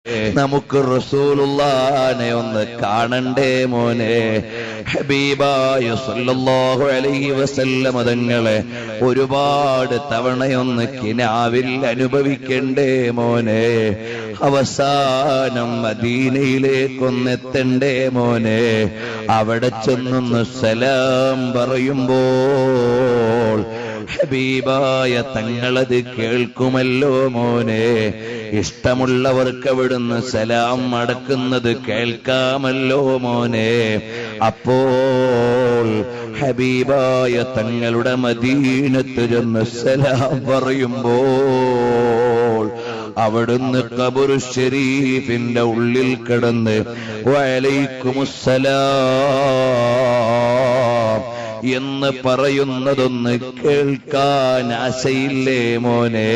നമുക്ക് റസൂലുള്ളാഹിനെ ഒന്ന് കാണണ്ടേ മോനെ. ഹബീബായ സല്ലല്ലാഹു അലൈഹി വസല്ലം തങ്ങളെ ഒരുപാട് തവണയൊന്ന് കിനാവിൽ അനുഭവിക്കണ്ടേ മോനെ. അവസാനം മദീനയിലേക്കൊന്നെത്തണ്ടേ മോനെ. അവിടെ ചെന്നൊന്ന് സലാം പറയുമ്പോൾ ഹബീബായ തങ്ങളത് കേൾക്കുമല്ലോ മോനെ. ഇഷ്ടമുള്ളവർക്ക് അവിടുന്ന് സലാം മടക്കുന്നത് കേൾക്കാമല്ലോ മോനെ. അപ്പോൾ ഹബീബായ തങ്ങളുടെ മദീനത്ത് ചെന്ന് സലാം പറയുമ്പോൾ അവിടുന്ന് ഖബറു ശരീഫിന്റെ ഉള്ളിൽ കിടന്ന് വഅലൈക്കുമുസ്സലാം എന്ന് പറയുന്നതൊന്ന് കേൾക്കാൻ ആശയില്ലേ മോനെ.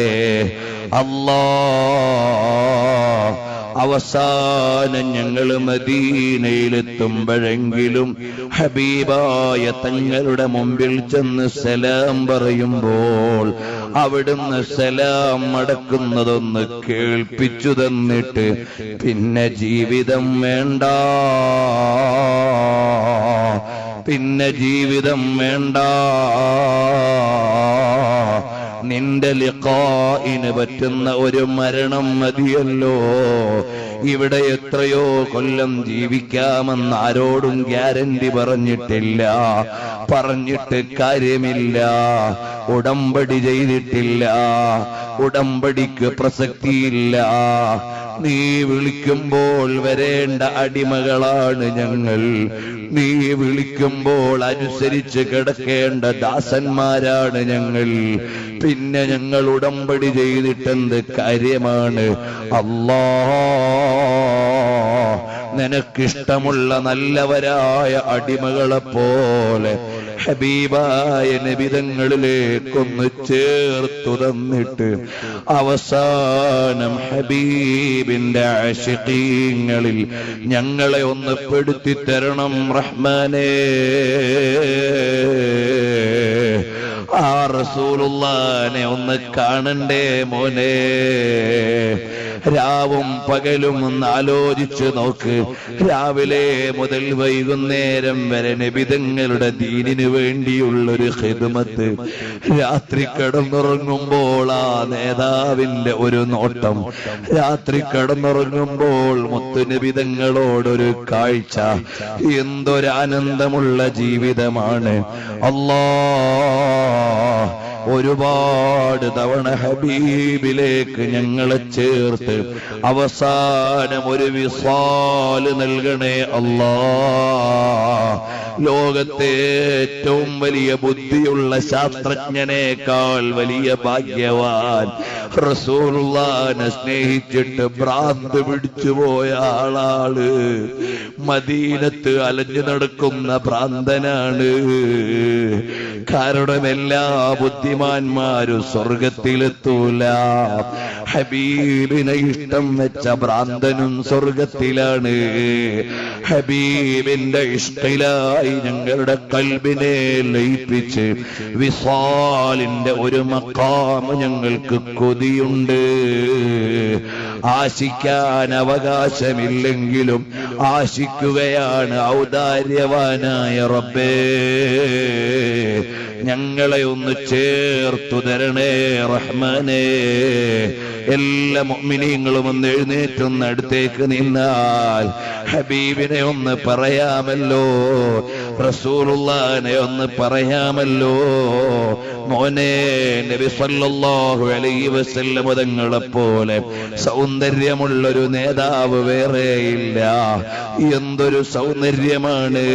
അവസാനം ഞങ്ങൾ മദീനയിലെത്തുമ്പോഴെങ്കിലും ഹബീബായ തങ്ങളുടെ മുമ്പിൽ ചെന്ന് സലാം പറയുമ്പോൾ അവിടുന്ന് സലാം മടക്കുന്നതൊന്ന് കേൾപ്പിച്ചു തന്നിട്ട് പിന്നെ ജീവിതം വേണ്ട, പിന്നെ ജീവിതം വേണ്ട, നിന്റെ ലിഖാഇന് പറ്റുന്ന ഒരു മരണം മതിയല്ലോ. ഇവിടെ എത്രയോ കൊല്ലം ജീവിക്കാമെന്ന് ആരോടും ഗ്യാരണ്ടി പറഞ്ഞിട്ടില്ല, പറഞ്ഞിട്ട് കാര്യമില്ല. ഉടമ്പടി ചെയ്തിട്ടില്ല, ഉടമ്പടിക്ക് പ്രസക്തിയില്ല. നീ വിളിക്കുമ്പോൾ വരേണ്ട അടിമകളാണ് ഞങ്ങൾ, നീ വിളിക്കുമ്പോൾ അനുസരിച്ച് കിടക്കേണ്ട ദാസന്മാരാണ് ഞങ്ങൾ. പിന്നെ ഞങ്ങൾ ഉടമ്പടി ചെയ്തിട്ടെന്ത് കാര്യമാണ്? നിനക്കിഷ്ടമുള്ള നല്ലവരായ അടിമകളെ പോലെ ഹബീബായ നബിതങ്ങളിലേക്കൊന്ന് ചേർത്തു തന്നിട്ട് അവസാനം ഹബീബിന്റെ ആശിഖീങ്ങളിൽ ഞങ്ങളെ ഒന്ന് പെടുത്തി തരണം റഹ്മാനേ. ആ റസൂലുള്ളാഹിനെ ഒന്ന് കാണണ്ടേ മോനെ. രാവും പകലും ഒന്ന് ആലോചിച്ചു നോക്ക്. രാവിലെ മുതൽ വൈകുന്നേരം വരെ നബിതങ്ങളുടെ ദീനിനു വേണ്ടിയുള്ളൊരു ഖിദ്മത്ത്. രാത്രി കിടന്നുറങ്ങുമ്പോൾ ആ നേതാവിന്റെ ഒരു നോട്ടം, രാത്രി കിടന്നുറങ്ങുമ്പോൾ മുത്തുനബിതങ്ങളോടൊരു കാഴ്ച. എന്തൊരാനന്ദമുള്ള ജീവിതമാണ്. ഒരുപാട് തവണ ഹബീബിലേക്ക് ഞങ്ങളെ ചേർത്ത് അവസാനം ഒരു വിസാല് നൽകണേ അല്ലാ. ലോകത്തെ ഏറ്റവും വലിയ ബുദ്ധിയുള്ള ശാസ്ത്രജ്ഞനേക്കാൾ വലിയ ഭാഗ്യവാൻ റസൂലുള്ളാഹിനെ സ്നേഹിച്ചിട്ട് ഭ്രാന്ത് പിടിച്ചുപോയ ആളാണ്. മദീനത്ത് അലഞ്ഞു നടക്കുന്ന ഭ്രാന്തനാണ്. കാരണം എല്ലാ ബുദ്ധിമാന്മാരും സ്വർഗത്തിലെത്തൂല. ഹബീബിനെ ഇഷ്ടം വെച്ച ഭ്രാന്തനും സ്വർഗത്തിലാണ്. ഹബീബിന്റെ ഇഷ്ടിലായി ഞങ്ങളുടെ കൽബിനെ ലയിപ്പിച്ച് വിസാലിന്റെ ഒരു മഖാം ഞങ്ങൾക്ക് കൊതിയുണ്ട്. ആശിക്കാൻ അവകാശമില്ലെങ്കിലും ആശിക്കുകയാണ് ഔദാര്യവാനായ റബ്ബേ. ഞങ്ങളെ ഒന്ന് ചേർത്തു തരണേ റഹ്മാനേ. എല്ലാ മുഅ്മിനീങ്ങളും ഒന്ന് എഴുന്നേറ്റൊന്ന് അടുത്തേക്ക് നിന്നാൽ ഹബീബിനെ ഒന്ന് പറയാമല്ലോ, റസൂലുള്ളാഹിനെ ഒന്ന് പറയാമല്ലോ. മോനെ, നബി സല്ലല്ലാഹു അലൈഹി വസല്ലം തങ്ങളെ പോലെ സൗന്ദര്യമുള്ളൊരു നേതാവ് വേറെയില്ല. എന്തൊരു സൗന്ദര്യമാണ്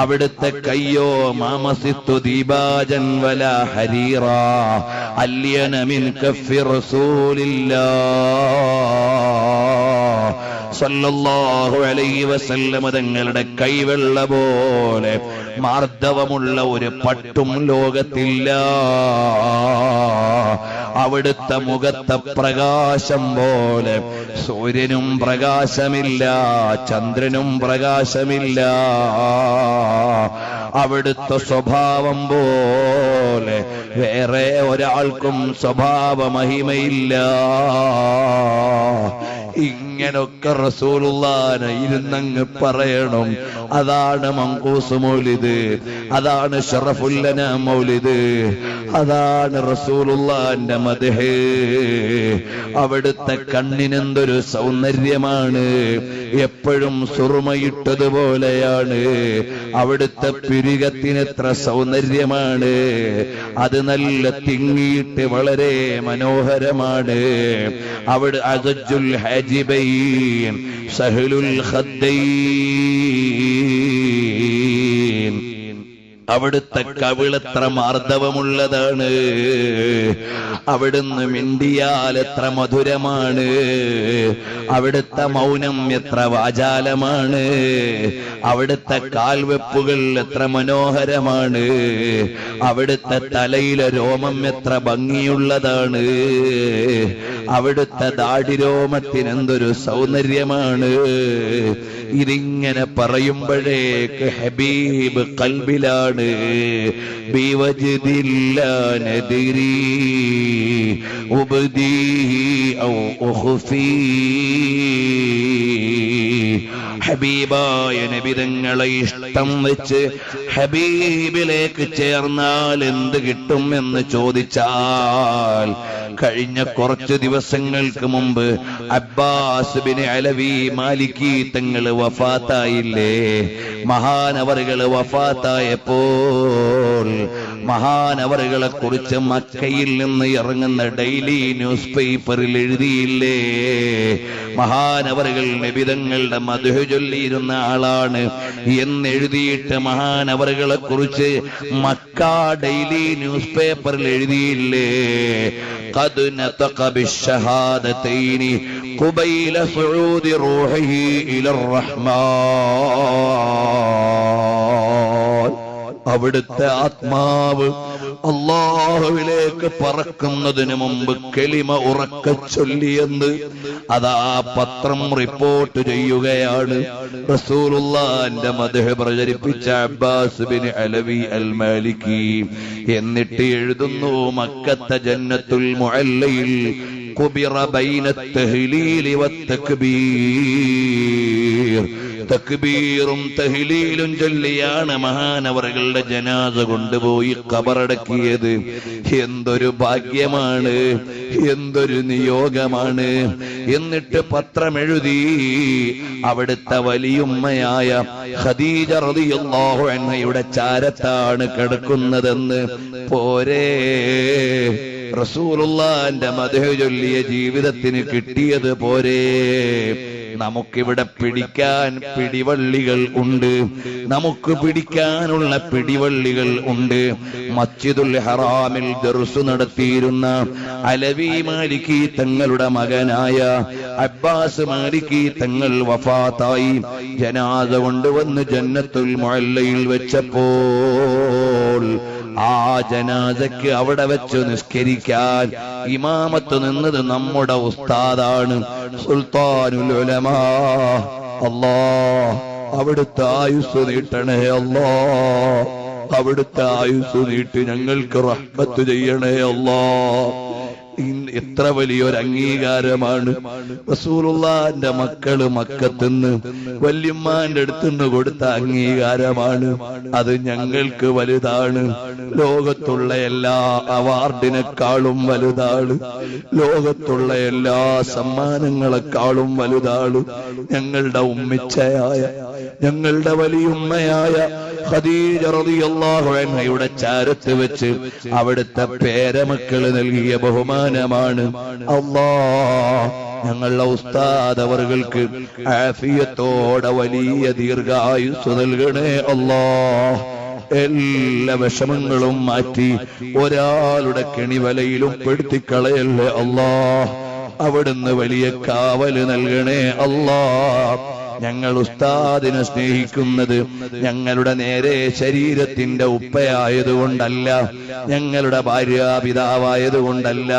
അവിടുത്തെ കയ്യോ. മാമസിത്തു ദീബാജൻ വലാ ഹരീറ അല്യന മിൻ കഫി റസൂലില്ലാഹ് സല്ലല്ലാഹു അലൈഹി വസല്ലം തങ്ങളുടെ കൈവെള്ള പോലെ മാർദ്ദവമുള്ള ഒരു പട്ടും ലോകത്തില്ല. അവിടുത്തെ മുഖത്തെ പ്രകാശം പോലെ സൂര്യനും പ്രകാശമില്ല, ചന്ദ്രനും പ്രകാശമില്ല. അവിടുത്തെ സ്വഭാവം പോലെ വേറെ ഒരാൾക്കും സ്വഭാവ മഹിമയില്ല. ഇങ്ങനൊക്കെ റസൂലുള്ളാനെ ഇരുന്നങ്ങ് പറയണം. അതാണ് മങ്കൂസ് മൗലിദ്, അതാണ് ശറഫുൽ അനാം മൗലിദ്, അതാണ് റസൂലുള്ളാന്റെ മദ്ഹ്. അവിടുത്തെ കണ്ണിനെന്തൊരു സൗന്ദര്യമാണ്, എപ്പോഴും സുറുമയിട്ടതുപോലെയാണ്. അവിടുത്തെ പിരികത്തിനെത്ര സൗന്ദര്യമാണ്, അത് നല്ല തിങ്ങിയിട്ട് വളരെ മനോഹരമാണ്. അവിടെ അസജ്ജുൽ ഹാജിബൈൻ സഹലുൽ ഖദ്ദൈൻ, അവിടുത്തെ കവിളെത്ര മാർദ്ദവമുള്ളതാണ്, അവിടുന്ന് മിണ്ടിയാൽ എത്ര മധുരമാണ്, അവിടുത്തെ മൗനം എത്ര വാചാലമാണ്, അവിടുത്തെ കാൽവെപ്പുകൾ എത്ര മനോഹരമാണ്, അവിടുത്തെ തലയിലെ രോമം എത്ര ഭംഗിയുള്ളതാണ്, അവിടുത്തെ ദാഢിരോമത്തിനെന്തൊരു സൗന്ദര്യമാണ്. ഇതിങ്ങനെ പറയുമ്പോഴേക്ക് ഹബീബ് കൽബിലാണ്. ബിവജ്ദില്ലാ നദിരി ഉബ്ദീഹി ഔ ഉഖ്ഫീ. ഹബീബായ നബി തങ്ങളെ ഇഷ്ടം വെച്ച് ഹബീബിലേക്ക് ചേർന്നാൽ എന്ത് കിട്ടും എന്ന് ചോദിച്ചാൽ, കഴിഞ്ഞ കുറച്ച് ദിവസങ്ങൾക്ക് മുമ്പ് അബ്ബാസ് ബിൻ അലവി മാലിക്കി തങ്ങൾ വഫാത്തായില്ലേ? മഹാനവറുകൾ വഫാത്തായപ്പോൾ മഹാനവറുകളെ കുറിച്ച് മക്കയിൽ നിന്ന് ഇറങ്ങുന്ന ഡെയിലി ന്യൂസ് പേപ്പറിൽ എഴുതിയില്ലേ? മഹാനവറുകൾ നബി തങ്ങളുടെ മദ്ഹ് ചൊല്ലിയിരുന്ന ആളാണ് എന്നെഴുതിയിട്ട് മഹാനവറുകളെ കുറിച്ച് മക്ക ഡെയിലി ന്യൂസ് പേപ്പറിൽ എഴുതിയില്ലേ? قد نطق بالشهادتين قبيل صعود روحه إلى الرحمن. അവിടുത്തെ ആത്മാവ് അല്ലാഹുവിലേക്ക് പറക്കുന്നതിന് മുമ്പ് കലിമ ഉറക്കെ ചൊല്ലിയെന്ന് അതാ പത്രം റിപ്പോർട്ട് ചെയ്യുകയാണ്. റസൂലുള്ളാഹിന്റെ മദ്ഹ് പ്രചരിപ്പിച്ച അബ്ബാസ് ബിൻ അലവി അൽ മാലിക്കി എന്നിട്ട് എഴുതുന്നു, മക്കത്തെ ജന്നത്തുൽ മുഅല്ലയിൽ ഖുബിറ ബൈന തഹ്ലീൽ വത്തക്ബീർ. തക്ബീറും തഹ്ലീലും ചൊല്ലിയാണ് മഹാനവറുകളുടെ ജനാസ കൊണ്ടുപോയി ഖബറടക്കിയത്. എന്തൊരു ഭാഗ്യമാണ്, എന്തൊരു നിയോഗമാണ്. എന്നിട്ട് പത്രമെഴുതി, അവിടുത്തെ വലിയുമ്മയായ ഖദീജ റളിയല്ലാഹു അൻഹയുടെ ചാരത്താണ് കിടക്കുന്നതെന്ന്. പോരെ, റസൂലുള്ളാഹിന്റെ മദ്ഹ് ചൊല്ലിയ ജീവിതത്തിന് കിട്ടിയത് പോരെ? നമുക്കിവിടെ പിടിക്കാൻ പിടിവള്ളികൾ ഉണ്ട്, നമുക്ക് പിടിക്കാനുള്ള പിടിവള്ളികൾ ഉണ്ട്. മസ്ജിദുൽ ഹറാമിൽ ദർസ് നടത്തിയിരുന്ന അലവി മാലിക്കി തങ്ങളുടെ മകനായ അബ്ബാസ് മാലിക്കി തങ്ങൾ വഫാത്തായി. ജനാസ കൊണ്ടുവന്ന് ജന്നത്തുൽ മുഅല്ലയിൽ വെച്ചപ്പോൾ ആ ജനാസയ്ക്ക് അവിടെ വെച്ച് നിസ്കരിക്കാൻ ഇമാമത്ത് നിന്നത് നമ്മുടെ ഉസ്താദാണ്, സുൽത്താനുൽ ഉലമാ. അല്ലാഹ് അവിടുത്തെ ആയുസ് നീട്ടണേ, അല്ലാഹ് അവിടുത്തെ ആയുസ് നീട്ടി ഞങ്ങൾക്ക് റഹ്മത്ത് ചെയ്യണേ അല്ലാഹ്. എത്ര വലിയൊരു അംഗീകാരമാണ്. റസൂലുള്ളാഹിന്റെ മക്കള് മക്കത്തുനിന്ന് വല്യമ്മാന്റെ അടുത്തുനിന്ന് കൊടുത്ത അംഗീകാരമാണ്. അത് ഞങ്ങൾക്ക് വലുതാണ്. ലോകത്തുള്ള എല്ലാ അവാർഡിനെക്കാളും വലുതാണ്, ലോകത്തുള്ള എല്ലാ സമ്മാനങ്ങളെക്കാളും വലുതാണ്. ഞങ്ങളുടെ ഉമ്മിച്ചയായ, ഞങ്ങളുടെ വലിയുമ്മയായ ഖദീജ റളിയല്ലാഹു അൻഹയുടെ ചാരത്ത് വെച്ച് അവിടുത്തെ പേരമക്കള് നൽകിയ ബഹുമാനമാണ്. അല്ലാഹ് ഞങ്ങളുടെ ഉസ്താദ് അവർക്ക് ആഫിയത്തോടെ വലിയ ദീർഘായുസ് നൽകണേ അല്ലാഹ്. എല്ലാ വിഷമങ്ങളും മാറ്റി ഒരാളുടെ കെണിവലയിലും പെടുത്തിക്കളയല്ലേ അല്ലാഹ്. അവിടുന്ന് വലിയ കാവല് നൽകണേ അല്ലാഹ്. ഞങ്ങൾ ഉസ്താദിനെ സ്നേഹിക്കുന്നത് ഞങ്ങളുടെ നേരെ ശരീരത്തിന്റെ ഉപ്പയായതുകൊണ്ടല്ല, ഞങ്ങളുടെ ഭാര്യാപിതാവായതുകൊണ്ടല്ല,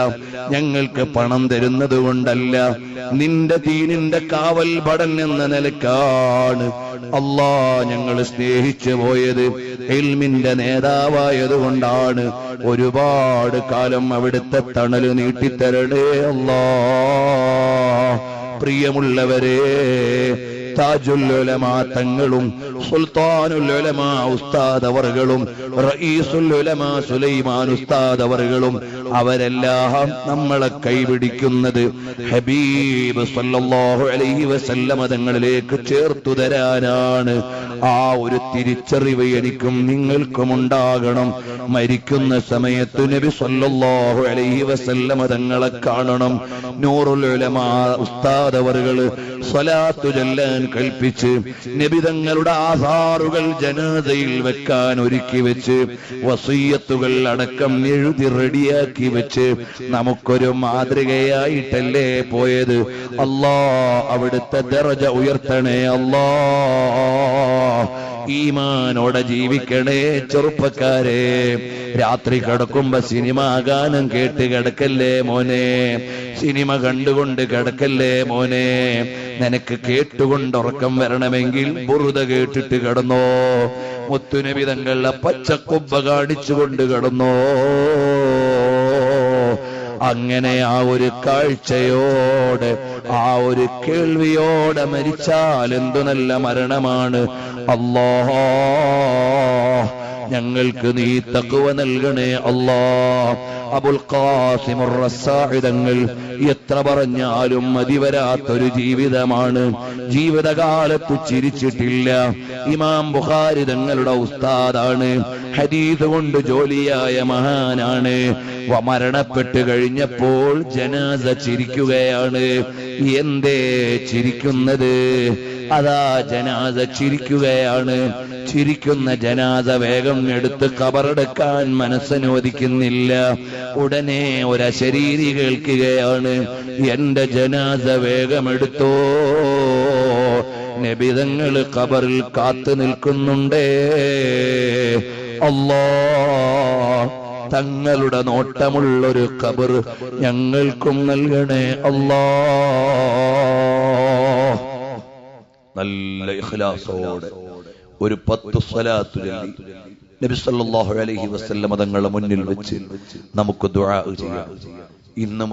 ഞങ്ങൾക്ക് പണം തരുന്നത് കൊണ്ടല്ല, നിന്റെ ദീനിന്റെ കാവൽ ഭടൻ എന്ന നിലക്കാണ് അല്ലാഹ് ഞങ്ങൾ സ്നേഹിച്ചു പോയത്. ഇൽമിന്റെ നേതാവായതുകൊണ്ടാണ്. ഒരുപാട് കാലം അവിടുത്തെ തണല് നീട്ടിത്തരണേ അല്ലാഹ്. പ്രിയമുള്ളവരെ, താജുൽ ഉലമാ തങ്ങളും സുൽത്താനുൽ ഉലമാ ഉസ്താദ് അവറുകളും റഈസുൽ ഉലമാ സുലൈമാൻ ഉസ്താദ് അവറുകളും അവരെല്ലാം നമ്മളെ കൈപിടിക്കുന്നത് ഹബീബ് സല്ലല്ലാഹു അലൈഹി വസല്ലമ തങ്ങളിലേക്ക് ചേർത്തു തരാനാണ്. ആ ഒരു തിരിച്ചറിവ് എനിക്കും നിങ്ങൾക്കും ഉണ്ടാകണം. മരിക്കുന്ന സമയത്ത് നബി സല്ലല്ലാഹു അലൈഹി വസല്ലമ തങ്ങളെ കാണണം. നൂറുൽ ഉലമാ ഉസ്താദ് അവറുകൾ സ്വലാത്തു ചൊല്ലാൻ കൽപ്പിച്ച് നബി തങ്ങളുടെ ആധാറുകൾ ജനാസയിൽ വെക്കാൻ ഒരുക്കി വെച്ച് വസിയ്യത്തുകൾ അടക്കം എഴുതി റെഡിയാക്കി വെച്ച് നമുക്കൊരു മാതൃകയായിട്ടല്ലേ പോയത്. അല്ലാഹ് അവിടുത്തെ ദറജ ഉയർത്തണേ. അല്ലാഹ് ഈമാനോടെ ജീവിക്കണേ. ചെറുപ്പക്കാരെ, രാത്രി കിടക്കുമ്പോ സിനിമ ഗാനം കേട്ട് കിടക്കല്ലേ മോനെ, സിനിമ കണ്ടുകൊണ്ട് കിടക്കല്ലേ മോനെ. നിനക്ക് കേട്ടുകൊണ്ട് ഉറക്കം വരണമെങ്കിൽ ബുറുദ കേട്ടിട്ട് കിടന്നോ, മുത്തുനബി തങ്ങളുടെ പച്ചക്കൊമ്പ കാണിച്ചുകൊണ്ട് കിടന്നോ. അങ്ങനെ ആ ഒരു കാഴ്ചയോടെ, ആ ഒരു കേൾവിയോടെ മരിച്ചാൽ എന്തു നല്ല മരണമാണ്. അല്ലാഹ് ഞങ്ങൾക്ക് നീ തഖ്വ നൽകണേ അല്ലാഹ്. അബുൽ ഖാസിം റസാഇ തങ്ങൾ എത്ര പറഞ്ഞാലും മതിവരാത്തൊരു ജീവിതമാണ്. ജീവിതകാലത്ത് ചിരിച്ചിട്ടില്ല. ഇമാം ബുഖാരി തങ്ങളുടെ ഉസ്താദാണ്. ഹദീസ് കൊണ്ട് ജോലിയായ മഹാനാണ്. മരണപ്പെട്ട് കഴിഞ്ഞപ്പോൾ ജനാസ ചിരിക്കുകയാണ്. എന്തേ ചിരിക്കുന്നത്? അതാ ജനാസ ചിരിക്കുകയാണ്. ചിരിക്കുന്ന ജനാസ വേഗം എടുത്ത് ഖബറടക്കാൻ മനസ്സനുവദിക്കുന്നില്ല. ഉടനെ ഒരു അശരീരി കേൾക്കുകയാണ്, എന്റെ ജനാസ വേഗമെടുത്തോ, നബി തങ്ങൾ ഖബറിൽ കാത്തു നിൽക്കുന്നുണ്ടേ. അല്ലാഹ് തങ്ങളുടെ നോട്ടമുള്ളൊരു ഖബർ ഞങ്ങൾക്കും നൽകണേ അല്ലാഹ്. നല്ല ഇഖ്ലാസോടെ ഒരു 10 സ്വലാത്ത് ചൊല്ലി നബി സല്ലല്ലാഹു അലൈഹി വസല്ലം തങ്ങളുടെ മുന്നിൽ വെച്ച് നമുക്ക് ദുആ ചെയ്യാം. ഇന്ന്